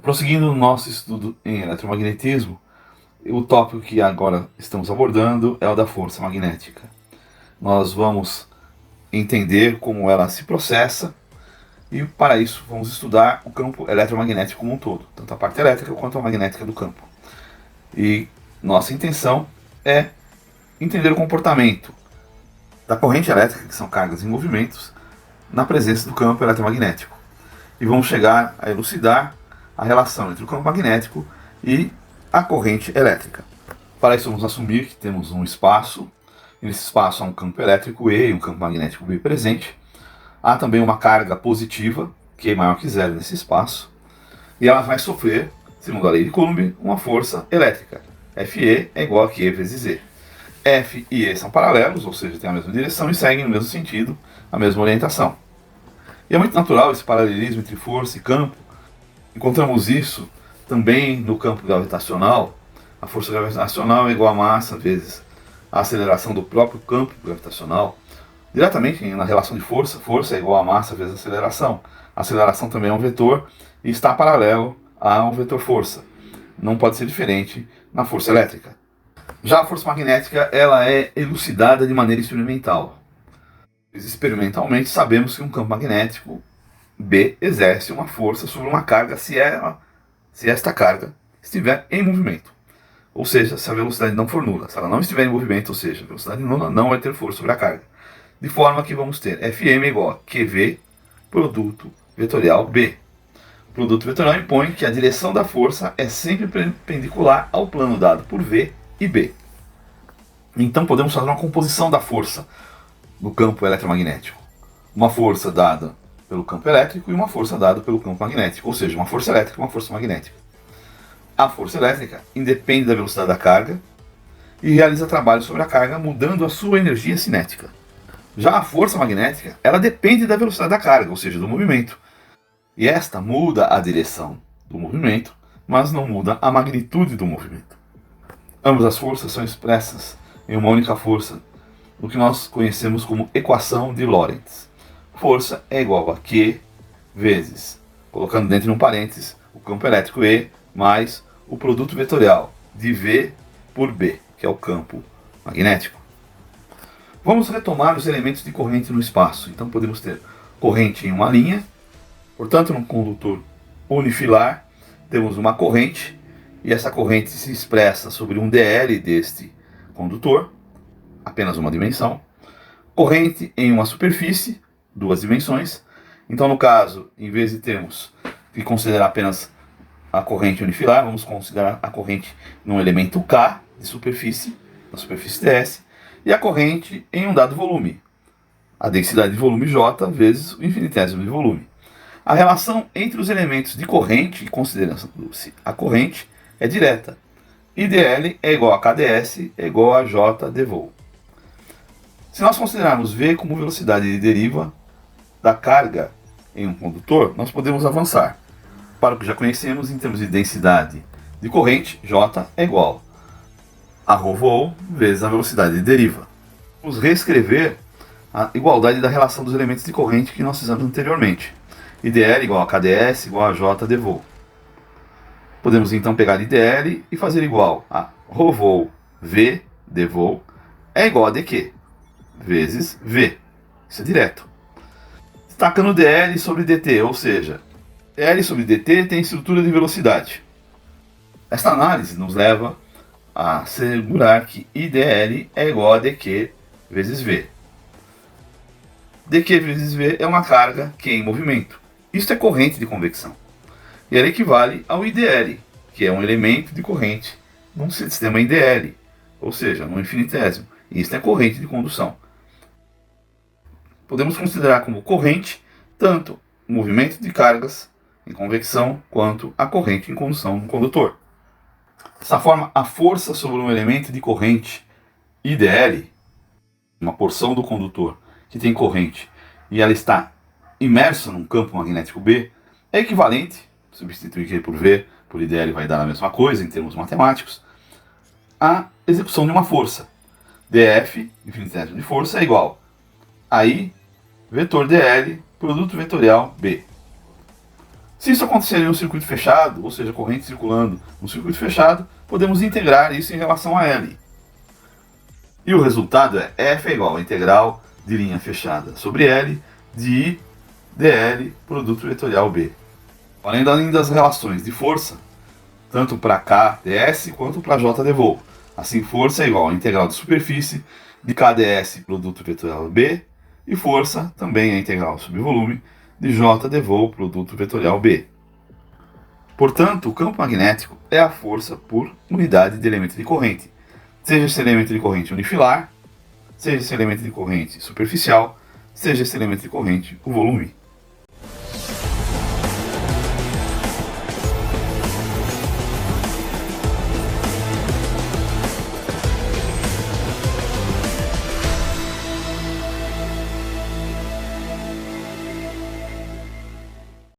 Prosseguindo no nosso estudo em eletromagnetismo, o tópico que agora estamos abordando é o da força magnética. Nós vamos entender como ela se processa e para isso vamos estudar o campo eletromagnético como um todo, tanto a parte elétrica quanto a magnética do campo. E nossa intenção é entender o comportamento da corrente elétrica, que são cargas em movimentos, na presença do campo eletromagnético. E vamos chegar a elucidar a relação entre o campo magnético e a corrente elétrica. Para isso vamos assumir que temos um espaço, e nesse espaço há um campo elétrico E e um campo magnético B presente. Há também uma carga positiva, Q é maior que zero nesse espaço, e ela vai sofrer, segundo a lei de Coulomb, uma força elétrica. Fe é igual a Q vezes E. F e E são paralelos, ou seja, têm a mesma direção e seguem no mesmo sentido, a mesma orientação. E é muito natural esse paralelismo entre força e campo. Encontramos isso também no campo gravitacional. A força gravitacional é igual a massa vezes a aceleração do próprio campo gravitacional. Diretamente na relação de força, força é igual a massa vezes aceleração. A aceleração também é um vetor e está paralelo a um vetor força. Não pode ser diferente na força elétrica. Já a força magnética ela é elucidada de maneira experimental. Experimentalmente sabemos que um campo magnético B exerce uma força sobre uma carga se esta carga estiver em movimento. Ou seja, se a velocidade não for nula. Se ela não estiver em movimento, ou seja, a velocidade nula não vai ter força sobre a carga. De forma que vamos ter Fm igual a QV produto vetorial B. O produto vetorial impõe que a direção da força é sempre perpendicular ao plano dado por V e B. Então podemos fazer uma composição da força no campo eletromagnético. Uma força dada pelo campo elétrico e uma força dada pelo campo magnético, ou seja, uma força elétrica e uma força magnética. A força elétrica independe da velocidade da carga e realiza trabalho sobre a carga mudando a sua energia cinética. Já a força magnética, ela depende da velocidade da carga, ou seja, do movimento. E esta muda a direção do movimento, mas não muda a magnitude do movimento. Ambas as forças são expressas em uma única força, o que nós conhecemos como equação de Lorentz. Força é igual a Q vezes, colocando dentro de um parênteses, o campo elétrico E mais o produto vetorial de V por B, que é o campo magnético. Vamos retomar os elementos de corrente no espaço. Então podemos ter corrente em uma linha, portanto num condutor unifilar temos uma corrente, e essa corrente se expressa sobre um dl deste condutor, apenas uma dimensão. Corrente em uma superfície, duas dimensões. Então, no caso, em vez de termos que considerar apenas a corrente unifilar, vamos considerar a corrente num elemento K de superfície, na superfície ds, e a corrente em um dado volume, a densidade de volume J vezes o infinitésimo de volume. A relação entre os elementos de corrente, considerando-se a corrente, é direta. IdL é igual a KdS é igual a J dV. Se nós considerarmos V como velocidade de deriva da carga em um condutor, nós podemos avançar para o que já conhecemos em termos de densidade de corrente, J é igual a ρ vezes a velocidade de deriva. Vamos reescrever a igualdade da relação dos elementos de corrente que nós fizemos anteriormente. IdL igual a KdS igual a J dV. Podemos então pegar IdL e fazer igual a ρ V dV é igual a dQ vezes V. Isso é direto. Destacando dl sobre dt, ou seja, dl sobre dt tem estrutura de velocidade. Esta análise nos leva a assegurar que IdL é igual a dq vezes V. dq vezes V é uma carga Q em movimento. Isto é corrente de convecção. E ela equivale ao IdL, que é um elemento de corrente num sistema IdL, ou seja, no infinitésimo. E isto é corrente de condução. Podemos considerar como corrente tanto o movimento de cargas em convecção quanto a corrente em condução no condutor. Dessa forma, a força sobre um elemento de corrente IdL, uma porção do condutor que tem corrente e ela está imersa num campo magnético B, é equivalente, substituir Q por V, por IdL vai dar a mesma coisa em termos matemáticos, à execução de uma força. dF, infinitésimo de força, é igual a I, vetor dl, produto vetorial B. Se isso acontecer em um circuito fechado, ou seja, corrente circulando no circuito fechado, podemos integrar isso em relação a L. E o resultado é F é igual a integral de linha fechada sobre L de I dL produto vetorial B. Além das relações de força, tanto para K ds quanto para J dV. Assim, força é igual a integral de superfície de K ds produto vetorial B, e força também é integral sobre volume de J dV produto vetorial B. Portanto, o campo magnético é a força por unidade de elemento de corrente, seja esse elemento de corrente unifilar, seja esse elemento de corrente superficial, seja esse elemento de corrente o volume.